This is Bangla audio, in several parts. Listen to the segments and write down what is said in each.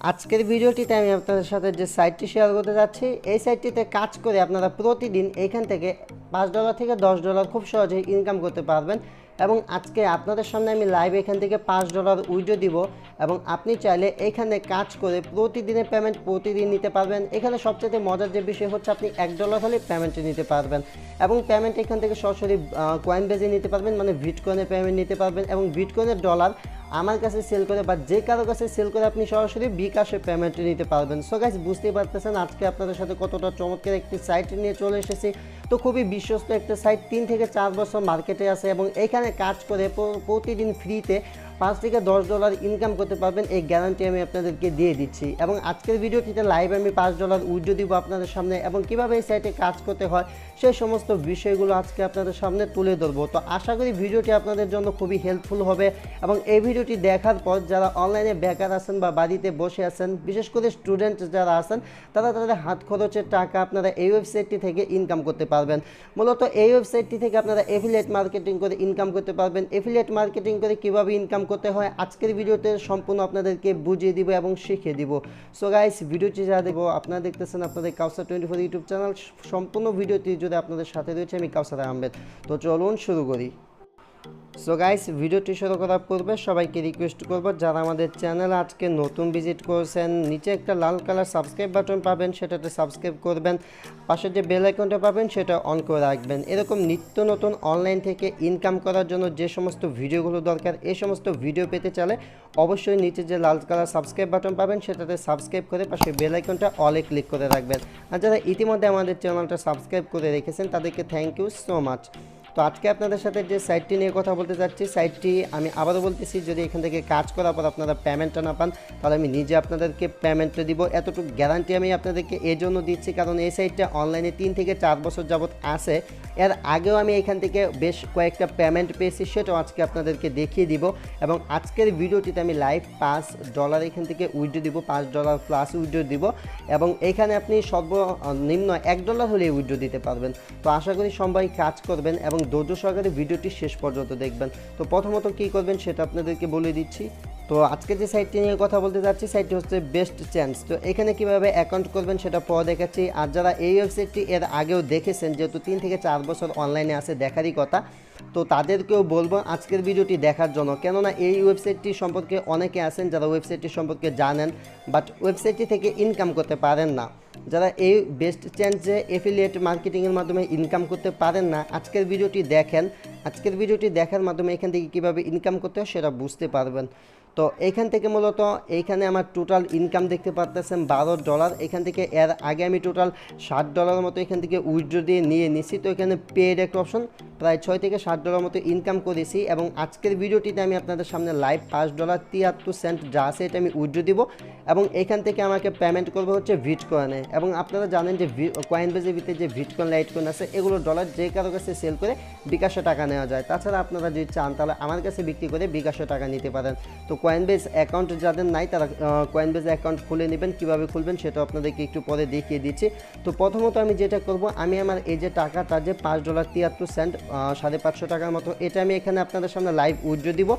আজকের ভিডিওটিতে আমি আপনাদের সাথে যে সাইটটি শেয়ার করতে যাচ্ছি, এই সাইটটিতে কাজ করে আপনারা প্রতিদিন এইখান থেকে $5 থেকে $10 খুব সহজেই ইনকাম করতে পারবেন। এবং আজকে আপনাদের সামনে আমি লাইভ এখান থেকে $5 উইথড্র দিব এবং আপনি চাইলে এইখানে কাজ করে প্রতিদিনের পেমেন্ট প্রতিদিন নিতে পারবেন। এখানে সবচেয়ে মজার যে বিষয় হচ্ছে আপনি $1 হলে পেমেন্ট নিতে পারবেন এবং পেমেন্ট এখান থেকে সরাসরি কয়েন বেজে নিতে পারবেন, মানে বিটকয়েনের পেমেন্ট নিতে পারবেন এবং বিটকয়েনের ডলার আমার কাছে সেল করে বা যে কারো কাছে সেল করে আপনি সরাসরি বিকাশে পেমেন্ট নিতে পারবেন। সো গাইস, বুঝতেই পারতেছেন আজকে আপনাদের সাথে কতটা চমৎকার একটি সাইট নিয়ে চলে এসেছি। তো খুবই বিশ্বস্ত একটা সাইট, 3 থেকে 4 বছর মার্কেটে আছে এবং এখানে কাজ করে প্রতিদিন ফ্রিতে $5 থেকে $10 ইনকাম করতে পারবেন, এই গ্যারান্টি আমি আপনাদেরকে দিয়ে দিচ্ছি। এবং আজকের ভিডিওটিতে লাইভ আমি $5 উইথড্র দিব আপনাদের সামনে এবং কীভাবে এই সাইটে কাজ করতে হয় সেই সমস্ত বিষয়গুলো আজকে আপনাদের সামনে তুলে ধরবো। তো আশা করি ভিডিওটি আপনাদের জন্য খুবই হেল্পফুল হবে এবং এই ভিডিওটি দেখার পর যারা অনলাইনে বেকার আছেন বা বাড়িতে বসে আছেন, বিশেষ করে স্টুডেন্ট যারা আছেন, তারা তাদের হাত খরচের টাকা আপনারা এই ওয়েবসাইটটি থেকে ইনকাম করতে পারবেন। মূলত এই ওয়েবসাইটটি থেকে আপনারা এফিলিয়েট মার্কেটিং করে ইনকাম করতে পারবেন। এফিলিয়েট মার্কেটিং করে কীভাবে ইনকাম করতে হয় আজকের ভিডিওতে সম্পূর্ণ আপনাদেরকে বুঝিয়ে দিব এবং শিখিয়ে দিব। সো গাইস, ভিডিওটি যা দেবো আপনারা দেখতেছেন আপনাদের কাউসার 24 ইউটিউব চ্যানেল। সম্পূর্ণ ভিডিওটি যদি আপনাদের সাথে রয়েছে আমি কাউসার আহমেদ। তো চলুন শুরু করি। সো গাইস, ভিডিওটি শুরু করার পূর্বে সবাইকে রিকোয়েস্ট করব, যারা আমাদের চ্যানেল আজকে নতুন ভিজিট করছেন, নিচে একটা লাল কালার সাবস্ক্রাইব বাটন পাবেন, সেটাতে সাবস্ক্রাইব করবেন। পাশে যে বেল আইকনটা পাবেন সেটা অন করে রাখবেন। এরকম নিত্য নতুন অনলাইন থেকে ইনকাম করার জন্য যে সমস্ত ভিডিওগুলো দরকার, এই সমস্ত ভিডিও পেতে চাইলে অবশ্যই নিচে যে লাল কালার সাবস্ক্রাইব বাটন পাবেন সেটাতে সাবস্ক্রাইব করে পাশে বেল আইকনটা অলে ক্লিক করে রাখবেন। আর যারা ইতিমধ্যে আমাদের চ্যানেলটা সাবস্ক্রাইব করে রেখেছেন তাদেরকে থ্যাংক ইউ সো মাচ। তো আজকে আপনাদের সাথে যে সাইটটি নিয়ে কথা বলতে যাচ্ছি, সাইটটি আমি আবারও বলতেছি, যদি এখান থেকে কাজ করার পর আপনারা পেমেন্টটা না পান তাহলে আমি নিজে আপনাদেরকে পেমেন্টটা দিব। এতটুকু গ্যারান্টি আমি আপনাদেরকে এই জন্য দিচ্ছি কারণ এই সাইটটা অনলাইনে 3 থেকে 4 বছর যাবত আছে। এর আগেও আমি এখান থেকে বেশ কয়েকটা পেমেন্ট পেয়েছি, সেটাও আজকে আপনাদেরকে দেখিয়ে দিব। এবং আজকের ভিডিওটিতে আমি লাইভ $5 এখান থেকে উইথড্র দিব, $5 প্লাস উইথড্র দিব এবং এখানে আপনি সর্বনিম্ন $1 হলে উইথড্র দিতে পারবেন। তো আশা করি সবাই কাজ করবেন এবং ধৈর্য সহকারে ভিডিওটি শেষ পর্যন্ত দেখবেন। তো প্রথমত কী করবেন সেটা আপনাদেরকে বলে দিচ্ছি। তো আজকে যে সাইটটি নিয়ে কথা বলতে যাচ্ছি, সাইটটি হচ্ছে বেস্ট চান্স। তো এখানে কিভাবে অ্যাকাউন্ট করবেন সেটা পরে দেখাচ্ছি। আর যারা এই ওয়েবসাইটটি এর আগেও দেখেছেন, যেহেতু 3 থেকে 4 বছর অনলাইনে আছে দেখারই কথা, তো তাদেরকেও বলবো আজকের ভিডিওটি দেখার জন্য। কেননা এই ওয়েবসাইটটি সম্পর্কে অনেকে আছেন যারা ওয়েবসাইটটি সম্পর্কে জানেন বাট ওয়েবসাইটটি থেকে ইনকাম করতে পারেন না। যারা এই বেস্ট চান্সে এফিলিয়েট মার্কেটিংয়ের মাধ্যমে ইনকাম করতে পারেন না, আজকের ভিডিওটি দেখেন। আজকের ভিডিওটি দেখার মাধ্যমে এখান থেকে কীভাবে ইনকাম করতে হয় সেটা বুঝতে পারবেন। তো এইখান থেকে মূলত এইখানে আমার টোটাল ইনকাম দেখতে পারতেছেন $12। এখান থেকে এর আগে আমি টোটাল $60 মতো এখান থেকে উইথড্র দিয়ে নিয়ে নিছি। তো এখানে পেড একটা অপশন, প্রায় $6 থেকে $7 মতো ইনকাম করেছি এবং আজকের ভিডিওটিতে আমি আপনাদের সামনে লাইভ $5.73 যা আছে এটা আমি উইথড্র দিব এবং এখান থেকে আমাকে পেমেন্ট করবে হচ্ছে বিটকয়েনে। এবং আপনারা জানেন যে কয়েনবেজের ভিতরে যে বিটকয়েন লাইটকয়েন আছে এগুলো ডলার যে কারো কাছে সেল করে বিকাশে টাকা নেওয়া যায়। তাছাড়া আপনারা যদি চান তাহলে আমার কাছে বিক্রি করে বিকাশে টাকা নিতে পারেন। তো কয়েনবেজ অ্যাকাউন্ট যাদের নাই তারা কয়েনবেজ অ্যাকাউন্ট খুলে নেবেন। কীভাবে খুলবেন সেটা আপনাদেরকে একটু পরে দেখিয়ে দিচ্ছি। তো প্রথমত আমি যেটা করব, আমি আমার এই যে টাকাটা যে $5.73 550 টাকার মতো, এটা আমি এখানে আপনাদের সামনে লাইভ উইথড্র দিব।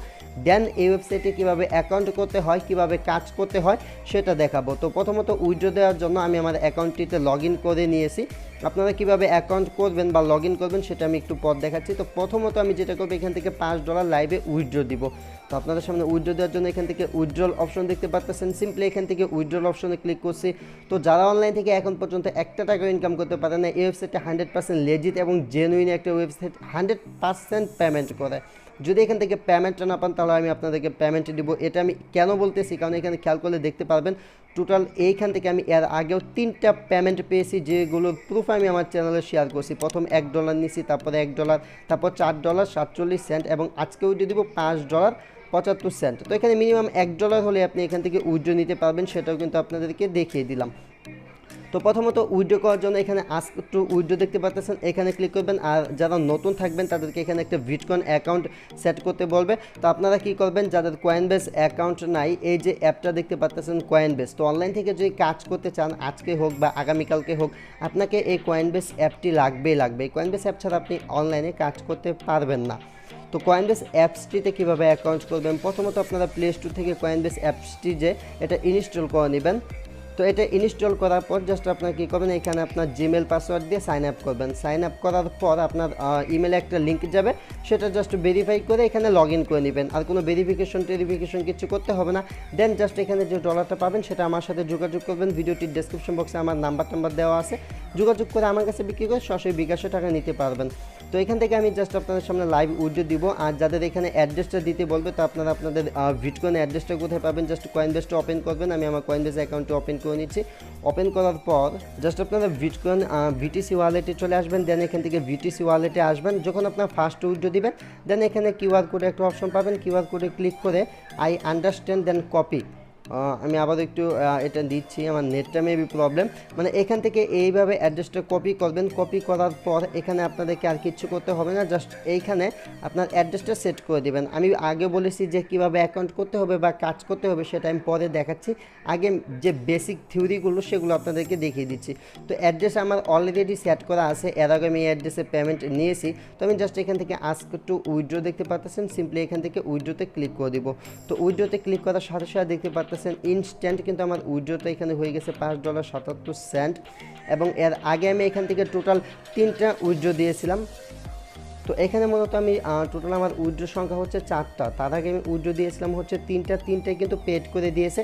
দেন এই ওয়েবসাইটে কীভাবে অ্যাকাউন্ট করতে হয়, কীভাবে কাজ করতে হয় সেটা দেখাবো। তো প্রথমত উইথড্র দেওয়ার জন্য আমি আমার অ্যাকাউন্টটিতে লগ ইন করে নিয়েছি। আপনারা কীভাবে অ্যাকাউন্ট করবেন বা লগ ইন করবেন সেটা আমি একটু পর দেখাচ্ছি। তো প্রথমত আমি যেটা করবো, এখান থেকে $5 লাইভে উইথড্র দিব। তো আপনাদের সামনে উইথড্র দেওয়ার জন্য এখান থেকে উইথড্রল অপশন দেখতে পাচ্ছেন, সিম্পলি এখান থেকে উইথড্রল অপশনে ক্লিক করছি। তো যারা অনলাইন থেকে এখন পর্যন্ত একটা টাকা ইনকাম করতে পারে না, এই ওয়েবসাইটটা 100% লেজিট এবং জেনুইন একটা ওয়েবসাইট, 100% পেমেন্ট করে। যদি এখান থেকে পেমেন্টটা না পান তাহলে আমি আপনাদেরকে পেমেন্ট দিব। এটা আমি কেন বলতেছি, কারণ এখানে খেয়াল করলে দেখতে পারবেন টোটাল এইখান থেকে আমি এর আগেও 3টা পেমেন্ট পেয়েছি, যেগুলোর প্রুফ আমি আমার চ্যানেলে শেয়ার করছি। প্রথম $1 নিছি, তারপরে $1, তারপর $4.47 এবং আজকে উইথড্র দিব $5.75। তো এখানে মিনিমাম $1 হলে আপনি এখান থেকে উইথড্র নিতে পারবেন, সেটাও কিন্তু আপনাদেরকে দেখিয়ে দিলাম। তো প্রথমত উইথড্র করার জন্য এখানে আস্ক টু উইথড্র দেখতে পাচ্ছেন, এখানে ক্লিক করবেন। আর যারা নতুন থাকবেন তাদেরকে এখানে একটা বিটকয়েন অ্যাকাউন্ট সেট করতে বলবে। তো আপনারা কি করবেন, যাদের কয়েনবেজ অ্যাকাউন্ট নাই, এই যে অ্যাপটা দেখতে পাচ্ছেন কয়েনবেজ, তো অনলাইন থেকে যদি কাজ করতে চান আজকে হোক বা আগামীকালকে হোক, আপনাকে এই কয়েনবেজ অ্যাপটি লাগবেই লাগবে। এই কয়েনবেজ অ্যাপ ছাড়া আপনি অনলাইনে কাজ করতে পারবেন না। তো কয়েনবেস অ্যাপসটিতে কীভাবে অ্যাকাউন্ট করবেন, প্রথমত আপনারা প্লে স্টোর থেকে কয়েনবেস অ্যাপসটি যে এটা ইনস্টল করে নেবেন। তো এটা ইনস্টল করার পর জাস্ট আপনার কী করবেন, এখানে আপনার জিমেল পাসওয়ার্ড দিয়ে সাইন আপ করবেন। সাইন আপ করার পর আপনার ইমেলে একটা লিঙ্ক যাবে, সেটা জাস্ট ভেরিফাই করে এখানে লগ ইন করে নেবেন। আর কোনো ভেরিফিকেশন কিছু করতে হবে না। দেন জাস্ট এখানে যে ডলারটা পাবেন সেটা আমার সাথে যোগাযোগ করবেন। ভিডিওটির ডেসক্রিপশন বক্সে আমার নাম্বার দেওয়া আছে, যোগাযোগ করে আমার কাছে বিক্রি করে সরাসরি বিকাশে টাকা নিতে পারবেন। তো এখান থেকে আমি জাস্ট আপনাদের সামনে লাইভ উইথড্র দিব। আর যাদের এখানে অ্যাড্রেসটা দিতে বলবে, তো আপনারা আপনাদের বিটকয়েন অ্যাড্রেসটা কোথায় পাবেন, জাস্ট কয়েনবেসটা ওপেন করবেন। আমি আমার কয়েনবেস অ্যাকাউন্টে ওপেন করে নিচ্ছি। ওপেন করার পর জাস্ট আপনারা বিটকয়েন বিটিসি ওয়ালেটে চলে আসবেন। দেন এখান থেকে বিটিসি ওয়ালেটে আসবেন। যখন আপনার ফার্স্ট উইথড্র দিবেন, দেন এখানে কিউআর কোডে একটা অপশন পাবেন। কিউআর কোডে ক্লিক করে আই আন্ডারস্ট্যান্ড দেন কপি। আমি আবার একটু এটা দিচ্ছি, আমার নেটটা মেবি প্রবলেম। মানে এখান থেকে এইভাবে অ্যাড্রেসটা কপি করবেন। কপি করার পর এখানে আপনাদেরকে আর কিছু করতে হবে না, জাস্ট এইখানে আপনার অ্যাড্রেসটা সেট করে দেবেন। আমি আগে বলেছি যে কীভাবে অ্যাকাউন্ট করতে হবে বা কাজ করতে হবে, সেটা আমি পরে দেখাচ্ছি। আগে যে বেসিক থিওরিগুলো সেগুলো আপনাদেরকে দেখিয়ে দিচ্ছি। তো অ্যাড্রেস আমার অলরেডি সেট করা আছে, এর আগে আমি এই অ্যাড্রেসে পেমেন্ট নিয়েছি। তো আমি জাস্ট এখান থেকে আস্ক টু উইথড্র দেখতে পাচ্ছেন, সিম্পলি এখান থেকে উইথড্রতে ক্লিক করে দিব। তো উইথড্রতে ক্লিক করার সাথে সাথে দেখতে পাচ্ছেন ইনস্ট্যান্ট কিন্তু আমার উইথড্রটা এখানে হয়ে গেছে $5.77। এবং এর আগে আমি এখান থেকে টোটাল 3টা উইথড্র দিয়েছিলাম। তো এখানে মূলত আমি টোটাল আমার উইথড্র সংখ্যা হচ্ছে 4টা। তার আগে আমি উইথড্র দিয়েছিলাম হচ্ছে 3টাই কিন্তু পেড করে দিয়েছে।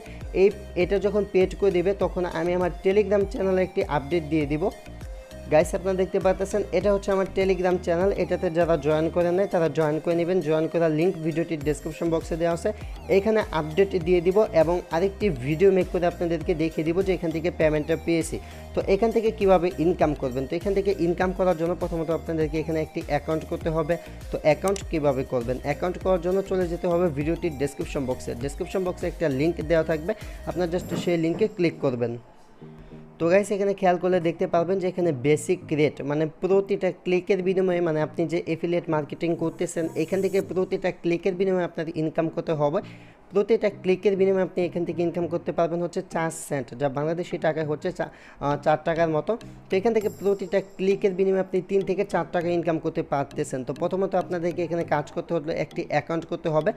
এটা যখন পেড করে দিবে, তখন আমি আমার টেলিগ্রাম চ্যানেলে একটি আপডেট দিয়ে দিব। গাইস, আপনারা দেখতে পাচ্ছেন এটা হচ্ছে আমার টেলিগ্রাম চ্যানেল। এটাতে যারা জয়েন করে নেয় তারা জয়েন করে নেবেন। জয়েন করার লিঙ্ক ভিডিওটির ডেসক্রিপশন বক্সে দেওয়া আছে। এখানে আপডেট দিয়ে দিব এবং আরেকটি ভিডিও মেক করে আপনাদেরকে দেখিয়ে দিব যে এখান থেকে পেমেন্টটা পেয়েছি। তো এখান থেকে কিভাবে ইনকাম করবেন, তো এখান থেকে ইনকাম করার জন্য প্রথমত আপনাদেরকে এখানে একটি অ্যাকাউন্ট করতে হবে। তো অ্যাকাউন্ট কিভাবে করবেন, অ্যাকাউন্ট করার জন্য চলে যেতে হবে ভিডিওটির ডেসক্রিপশন বক্সে একটা লিঙ্ক দেওয়া থাকবে। আপনার জাস্ট সেই লিঙ্কে ক্লিক করবেন। তো গাইস, এখানে খেয়াল করলে দেখতে পারবেন যে এখানে বেসিক রেট, মানে প্রতিটা ক্লিকের বিনিময়ে, মানে আপনি যে এফিলিয়েট মার্কেটিং করতেছেন এখান থেকে প্রতিটা ক্লিকের বিনিময়ে আপনার ইনকাম করতে হবে। প্রতিটা ক্লিকের বিনিময়ে আপনি এখান থেকে ইনকাম করতে পারবেন হচ্ছে 4 সেন্ট, যা বাংলাদেশি টাকায় হচ্ছে 4 টাকার মতো। তো এখান থেকে প্রতিটা ক্লিকের বিনিময়ে আপনি 3 থেকে 4 টাকা ইনকাম করতে পারতেছেন। তো প্রথমত আপনাদেরকে এখানে কাজ করতে হলে একটি অ্যাকাউন্ট করতে হবে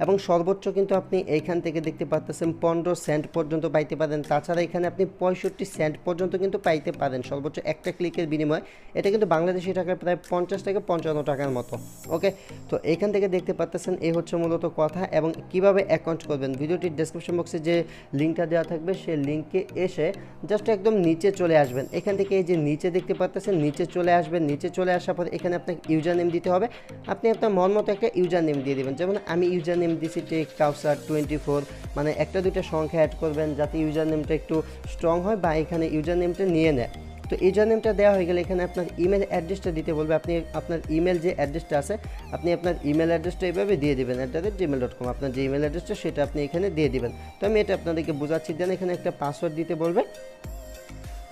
এবং সর্বোচ্চ কিন্তু আপনি এইখান থেকে দেখতে পাচ্ছেন 15 সেন্ট পর্যন্ত পাইতে পারেন। তাছাড়া এখানে আপনি 65 সেন্ট পর্যন্ত কিন্তু পাইতে পারেন সর্বোচ্চ একটা ক্লিকের বিনিময়ে। এটা কিন্তু বাংলাদেশি টাকায় প্রায় 50 থেকে 55 টাকার মতো। ওকে, তো এখান থেকে দেখতে পাচ্ছেন এই হচ্ছে মূলত কথা। এবং কিভাবে অ্যাকাউন্ট করবেন, ভিডিওটির ডেসক্রিপশন বক্সে যে লিঙ্কটা দেওয়া থাকবে সেই লিঙ্কে এসে জাস্ট একদম নিচে চলে আসবেন। এখান থেকে এই যে নিচে দেখতে পাচ্ছেন, নিচে চলে আসবেন। নিচে চলে আসার পর এখানে আপনাকে ইউজার নেম দিতে হবে। আপনি আপনার মন মতো একটা ইউজার নেম দিয়ে দেবেন। যেমন আমি ইউজার নেম দিচ্ছি টেক কাউসার 24, মানে একটা দুইটা সংখ্যা অ্যাড করবেন যাতে ইউজার নেমটা একটু স্ট্রং হয় বা এখানে ইউজার নেমটা নিয়ে নেয়। তো ইউজার নেমটা দেওয়া হয়ে গেলে এখানে আপনার ইমেল অ্যাড্রেসটা দিতে বলবে। আপনি আপনার ইমেল যে অ্যাড্রেসটা আছে, আপনি আপনার ইমেল অ্যাড্রেসটা এইভাবে দিয়ে দেবেন @gmail.com। আপনার যে ইমেল অ্যাড্রেসটা সেটা আপনি এখানে দিয়ে দেবেন। তো আমি এটা আপনাদেরকে বোঝাচ্ছি। দেন এখানে একটা পাসওয়ার্ড দিতে বলবে।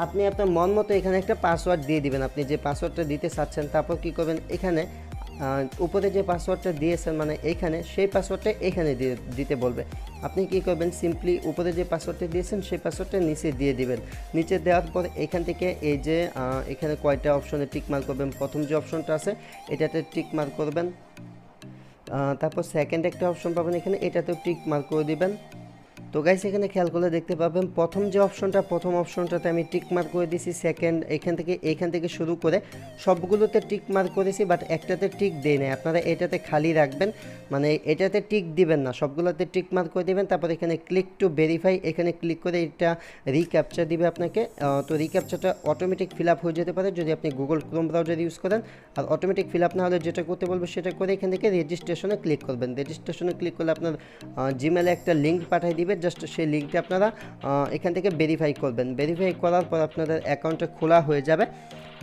আপনি আপনার মন মতো এখানে একটা পাসওয়ার্ড দিয়ে দিবেন, আপনি যে পাসওয়ার্ডটা দিতে চাচ্ছেন। তারপর কী করবেন, এখানে উপরে যে পাসওয়ার্ডটা দিয়েছেন মানে এইখানে, সেই পাসওয়ার্ডটা এখানে দিতে বলবে। আপনি কি করবেন, সিম্পলি উপরে যে পাসওয়ার্ডটা দিয়েছেন সেই পাসওয়ার্ডটা নিচে দিয়ে দিবেন। নিচে দেওয়ার পর এখান থেকে এই যে এখানে কয়টা অপশনে টিক মার্ক করবেন। প্রথম যে অপশনটা আছে এটাতে টিক মার্ক করবেন। তারপর সেকেন্ড একটা অপশন পাবেন এখানে, এটাতেও টিক মার্ক করে দিবেন। তো গাইস, এখানে খেয়াল করলে দেখতে পাবেন প্রথম অপশনটাতে আমি টিক মার্ক করে দিয়েছি। সেকেন্ড এখান থেকে শুরু করে সবগুলোতে টিক মার্ক করেছি, বাট একটাতে টিক দেই নাই। আপনারা এটাতে খালি রাখবেন, মানে এটাতে টিক দিবেন না, সবগুলোতে টিক মার্ক করে দিবেন। তারপর এখানে ক্লিক টু ভেরিফাই, এখানে ক্লিক করে এটা রিক্যাপচা দিবে আপনাকে। তো রিক্যাপচাটা অটোমেটিক ফিল আপ হয়ে যেতে পারে যদি আপনি গুগল ক্রোম ব্রাউজার ইউজ করেন। আর অটোমেটিক ফিল আপ না হলে যেটা করতে বলবে সেটা করে এখান থেকে রেজিস্ট্রেশনে ক্লিক করবেন। রেজিস্ট্রেশনে ক্লিক করলে আপনার জিমেলে একটা লিঙ্ক পাঠিয়ে দিবে। জাস্ট সেই লিঙ্কটা আপনারা এখান থেকে ভেরিফাই করবেন। ভেরিফাই করার পর আপনাদের অ্যাকাউন্টটা খোলা হয়ে যাবে।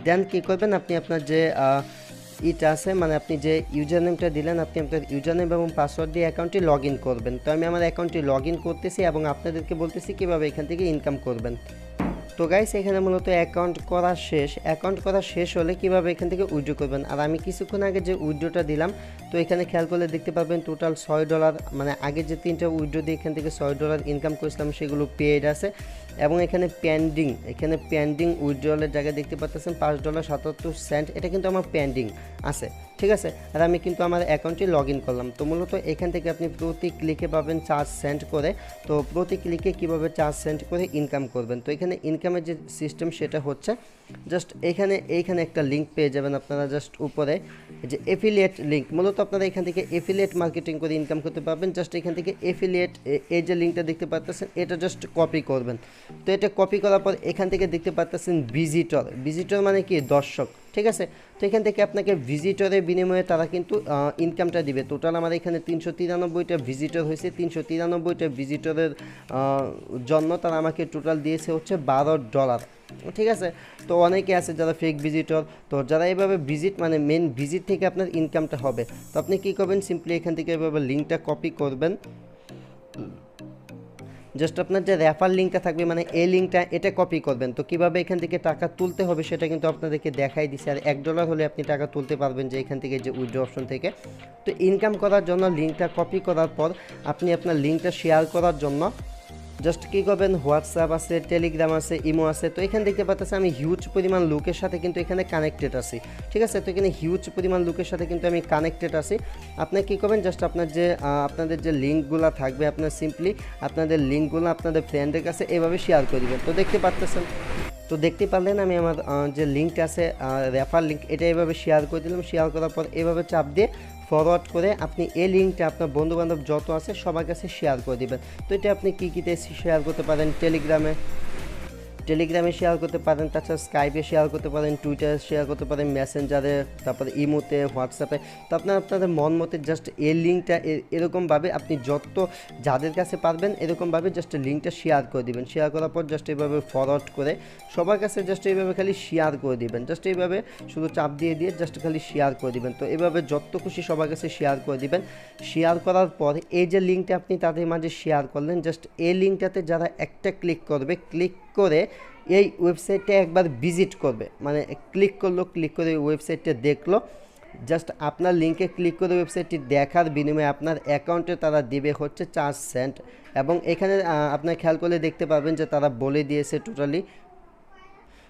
দেন কী করবেন, আপনি আপনার যে এটা আছে, মানে আপনি যে ইউজার নেমটা দিলেন, আপনি আপনার ইউজার নেম এবং পাসওয়ার্ড দিয়ে অ্যাকাউন্টটি লগ ইন করবেন। তো আমি আমার অ্যাকাউন্টটি লগ ইন করতেছি এবং আপনাদেরকে বলতেছি কীভাবে এখান থেকে ইনকাম করবেন। তো গাইস, এখানে মূলত অ্যাকাউন্ট করা শেষ হলে কিভাবে এখান থেকে উইথড্র করবেন। আর আমি কিছুক্ষণ আগে যে উইথড্রটা দিলাম, তো এখানে খেয়াল করলে দেখতে পাবেন টোটাল $6, মানে আগে যে 3টা উইথড্র দিয়ে এখান থেকে $6 ইনকাম করেছিলাম সেগুলো পেড আছে। এবং এখানে পেন্ডিং উইথড্রলের জায়গায় দেখতে পাচ্ছেন $5.77। এটা কিন্তু আমার পেন্ডিং আছে। ঠিক আছে। আর আমি কিন্তু আমার অ্যাকাউন্টে লগ ইন করলাম। তো মূলত এখান থেকে আপনি প্রতি ক্লিকে পাবেন 4 সেন্ট করে। তো প্রতি ক্লিকে কীভাবে 4 সেন্ট করে ইনকাম করবেন, তো এখানে ইনকামের যে সিস্টেম সেটা হচ্ছে জাস্ট এইখানে একটা লিঙ্ক পেয়ে যাবেন আপনারা, জাস্ট উপরে যে এফিলিয়েট লিঙ্ক। মূলত আপনারা এখান থেকে এফিলিয়েট মার্কেটিং করে ইনকাম করতে পারবেন। জাস্ট এখান থেকে এফিলিয়েট এই যে লিঙ্কটা দেখতে পাচ্ছেন এটা জাস্ট কপি করবেন। তো এটা কপি করার পর এখান থেকে দেখতে পাচ্ছেন ভিজিটর মানে কি দর্শক, ঠিক আছে। তো এখান থেকে আপনাকে ভিজিটরের বিনিময়ে তারা কিন্তু ইনকামটা দিবে। টোটাল আমার এখানে 393টা ভিজিটর হয়েছে। 393টা ভিজিটরের জন্য তারা আমাকে টোটাল দিয়েছে হচ্ছে $12, ঠিক আছে। তো অনেকে আছে যারা ফেক ভিজিটর, তো যারা এভাবে ভিজিট মানে মেন ভিজিট থেকে আপনার ইনকামটা হবে। তো আপনি কী করবেন, সিম্পলি এখান থেকে এভাবে লিঙ্কটা কপি করবেন। জাস্ট আপনার যে রেফার লিঙ্কটা থাকবে মানে এই লিঙ্কটা এটা কপি করবেন। তো কীভাবে এখান থেকে টাকা তুলতে হবে সেটা কিন্তু আপনাদেরকে দেখাই দিছে। আর $1 হলে আপনি টাকা তুলতে পারবেন যে এখান থেকে যে উইথড্র অপশন থেকে। তো ইনকাম করার জন্য লিঙ্কটা কপি করার পর আপনি আপনার লিঙ্কটা শেয়ার করার জন্য জাস্ট কী করবেন, হোয়াটসঅ্যাপ আছে, টেলিগ্রাম আছে, ইমো আছে। তো এখানে দেখতে পাচ্ছেন আমি হিউজ পরিমাণ লোকের সাথে কিন্তু এখানে কানেক্টেড আছি, ঠিক আছে। তো এখানে হিউজ পরিমাণ লোকের সাথে কিন্তু আমি কানেক্টেড আছি। আপনি কী করবেন, জাস্ট আপনাদের যে লিঙ্কগুলো থাকবে আপনার সিম্পলি আপনাদের লিঙ্কগুলো আপনাদের ফ্রেন্ডের কাছে এভাবে শেয়ার করে দেবেন। তো দেখতে পাচ্ছেন, তো দেখতে পারলেন আমি আমার যে লিঙ্কটা আছে রেফার লিঙ্ক এটা এভাবে শেয়ার করে দিলাম। শেয়ার করার পর এভাবে চাপ দিয়ে ফরওয়ার্ড করে আপনি এই লিঙ্কটা আপনার বন্ধুবান্ধব যত আছে সবার কাছে শেয়ার করে দেবেন। তো এটা আপনি কীতে শেয়ার করতে পারেন, টেলিগ্রামে শেয়ার করতে পারেন, তাছাড়া স্কাইপে শেয়ার করতে পারেন, টুইটারে শেয়ার করতে পারেন, মেসেঞ্জারে, তারপরে ইমোতে, হোয়াটসঅ্যাপে। তো আপনাদের মন মতে জাস্ট এই লিঙ্কটা এরকমভাবে আপনি যাদের কাছে পারবেন এরকমভাবে জাস্ট লিঙ্কটা শেয়ার করে দিবেন। শেয়ার করার পর জাস্ট এইভাবে ফরওয়ার্ড করে সবার কাছে জাস্ট এইভাবে খালি শেয়ার করে দিবেন। জাস্ট এইভাবে শুধু চাপ দিয়ে জাস্ট খালি শেয়ার করে দিবেন। তো এইভাবে যত খুশি সবার কাছে শেয়ার করে দিবেন। শেয়ার করার পর এই যে লিঙ্কটা আপনি তাদের মাঝে শেয়ার করলেন, জাস্ট এই লিঙ্কটাতে যারা একটা ক্লিক করবে, ক্লিক করে এই ওয়েবসাইটটা একবার ভিজিট করবে, মানে ক্লিক করে ওয়েবসাইটটা দেখলো, জাস্ট আপনার লিঙ্কে ক্লিক করে ওয়েবসাইটটি দেখার বিনিময়ে আপনার অ্যাকাউন্টে তারা দিবে হচ্ছে 4 সেন্ট। এবং এখানে আপনার খেয়াল করলে দেখতে পাবেন যে তারা বলে দিয়েছে টোটালি।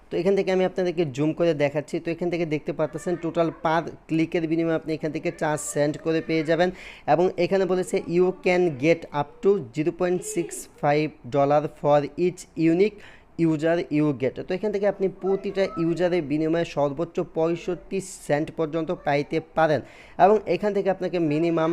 তো এখান থেকে আমি আপনাদেরকে জুম করে দেখাচ্ছি। তো এখান থেকে দেখতে পাচ্ছেন টোটাল পার ক্লিকের বিনিময়ে আপনি এখান থেকে 4 সেন্ট করে পেয়ে যাবেন। এবং এখানে বলেছে you can get up to $0.65 for each unique user you get. তো এখান থেকে আপনি প্রতিটা ইউজারের বিনিময়ে সর্বোচ্চ 65 সেন্ট পর্যন্ত পাইতে পারেন। এবং এখান থেকে আপনাকে মিনিমাম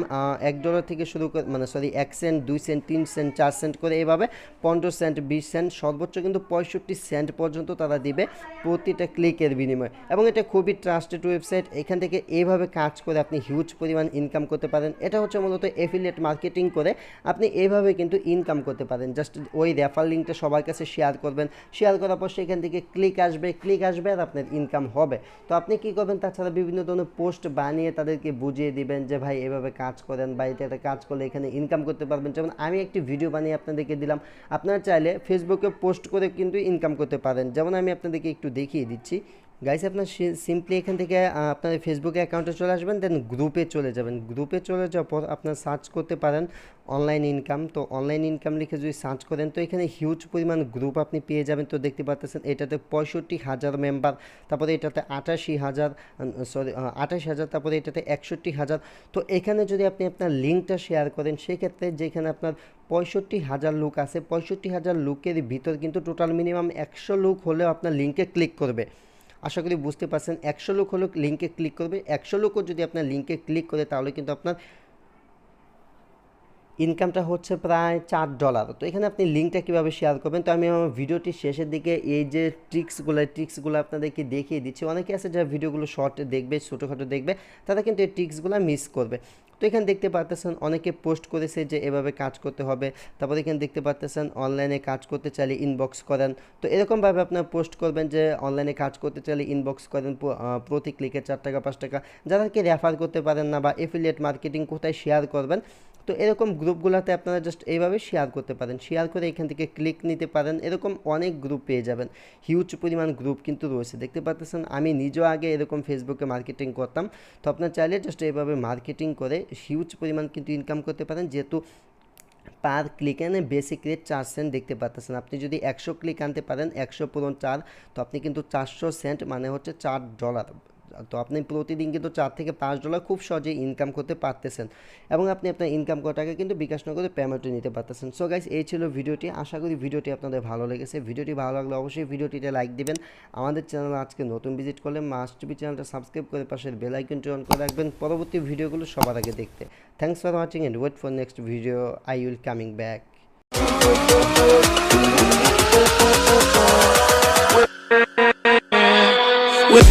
$1 থেকে শুরু করে মানে 1 সেন্ট, 2 সেন্ট, 3 সেন্ট, 4 সেন্ট করে এভাবে 15 সেন্ট, 20 সেন্ট, সর্বোচ্চ কিন্তু 65 সেন্ট পর্যন্ত তারা দিবে প্রতিটা ক্লিকের বিনিময়ে। এবং এটা খুবই ট্রাস্টেড ওয়েবসাইট। এখান থেকে এইভাবে কাজ করে আপনি হিউজ পরিমাণ ইনকাম করতে পারেন। এটা হচ্ছে মূলত এফিলিয়েট মার্কেটিং করে আপনি এইভাবে কিন্তু ইনকাম করতে পারেন। জাস্ট ওই রেফার লিঙ্কটা সবার কাছে শেয়ার করবেন, শেয়ার করার পর সেখান থেকে ক্লিক আসবে আর আপনার ইনকাম হবে। তো আপনি কী করবেন, তাছাড়া বিভিন্ন ধরনের পোস্ট বানিয়ে তাদেরকে বুঝিয়ে দিবেন যে ভাই এভাবে কাজ করেন বা এটা কাজ করলে এখানে ইনকাম করতে পারবেন। যেমন আমি একটি ভিডিও বানিয়ে আপনাদেরকে দিলাম, আপনারা চাইলে ফেসবুকে পোস্ট করে কিন্তু ইনকাম করতে পারেন। যেমন আমি আপনাদেরকে একটু দেখিয়ে দিচ্ছি। গাইস আপনার সিম্পলি এখান থেকে আপনার ফেসবুক অ্যাকাউন্টে চলে আসবেন, দেন গ্রুপে চলে যাবেন। গ্রুপে চলে যাওয়ার পর আপনার সার্চ করতে পারেন অনলাইন ইনকাম। তো অনলাইন ইনকাম লিখে যদি সার্চ করেন তো এখানে হিউজ পরিমাণ গ্রুপ আপনি পেয়ে যাবেন। তো দেখতে পাচ্ছেন এটাতে 65,000 মেম্বার, তারপরে এটাতে 28,000, তারপরে এটাতে 61,000। তো এখানে যদি আপনি আপনার লিঙ্কটা শেয়ার করেন সেক্ষেত্রে যেখানে আপনার 65,000 লোক আছে, 65,000 লোকের ভিতর কিন্তু টোটাল মিনিমাম 100 লোক হলেও আপনার লিঙ্কে ক্লিক করবে। আশা করি বুঝতে পারছেন, 100 লোক হলো লিঙ্কে ক্লিক করবে। 100 লোকও যদি আপনার লিঙ্কে ক্লিক করে তাহলে কিন্তু আপনার ইনকামটা হচ্ছে প্রায় $4। তো এখানে আপনি লিঙ্কটা কীভাবে শেয়ার করবেন, তো আমি আমার ভিডিওটির শেষের দিকে এই যে ট্রিক্সগুলো আপনাদেরকে দেখিয়ে দিচ্ছি। অনেকে আছে যারা ভিডিওগুলো শর্ট দেখবে, ছোটোখাটো দেখবে, তারা কিন্তু এই ট্রিক্সগুলো মিস করবে। তো এখানে দেখতে পাচ্ছেন অনেকে পোস্ট করেছে যে এভাবে কাজ করতে হবে। তারপরে এখানে দেখতে পাচ্ছেন অনলাইনে কাজ করতে চাইলে ইনবক্স করেন। তো এরকমভাবে আপনার পোস্ট করবেন যে অনলাইনে কাজ করতে চাইলে ইনবক্স করেন, প্রতি ক্লিকে 4 টাকা 5 টাকা। যাদেরকে রেফার করতে পারেন না বা এফিলিয়েট মার্কেটিং কোথায় শেয়ার করবেন, তো এরকম গ্রুপগুলোতে আপনারা জাস্ট এইভাবে শেয়ার করতে পারেন। শেয়ার করে এখান থেকে ক্লিক নিতে পারেন। এরকম অনেক গ্রুপ পেয়ে যাবেন, হিউজ পরিমাণ গ্রুপ কিন্তু রয়েছে। দেখতে পাচ্ছেন আমি নিজেও আগে এরকম ফেসবুকে মার্কেটিং করতাম। তো আপনার চাইলে জাস্ট এইভাবে মার্কেটিং করে হিউজ পরিমাণ কিন্তু ইনকাম করতে পারেন। যেহেতু পার ক্লিক এনে বেসিক রেট 4 সেন্ট দেখতে পাচ্ছেন। আপনি যদি 100 ক্লিক আনতে পারেন, 100 পূরণ 4, তো আপনি কিন্তু 400 সেন্ট মানে হচ্ছে $4 তো আপনি প্রতিদিন কিন্তু $4 থেকে $5 খুব সহজেই ইনকাম করতে পারতেছেন এবং আপনি আপনার ইনকাম করা টাকা কিন্তু বিকাশ নগদে পেমেন্টে নিতে পারতেছেন। সো গাইস, এই ছিল ভিডিওটি। আশা করি ভিডিওটি আপনাদের ভালো লেগেছে। ভিডিওটি ভালো লাগলে অবশ্যই ভিডিওটিতে লাইক দিবেন। আমাদের চ্যানেল আজকে নতুন ভিজিট করলে মাস্ট বি চ্যানেলটা সাবস্ক্রাইব করে পাশের বেল আইকনটি অন করে রাখবেন পরবর্তী ভিডিওগুলো সবার আগে দেখতে। Thanks for watching and wait for next video. I will coming back. With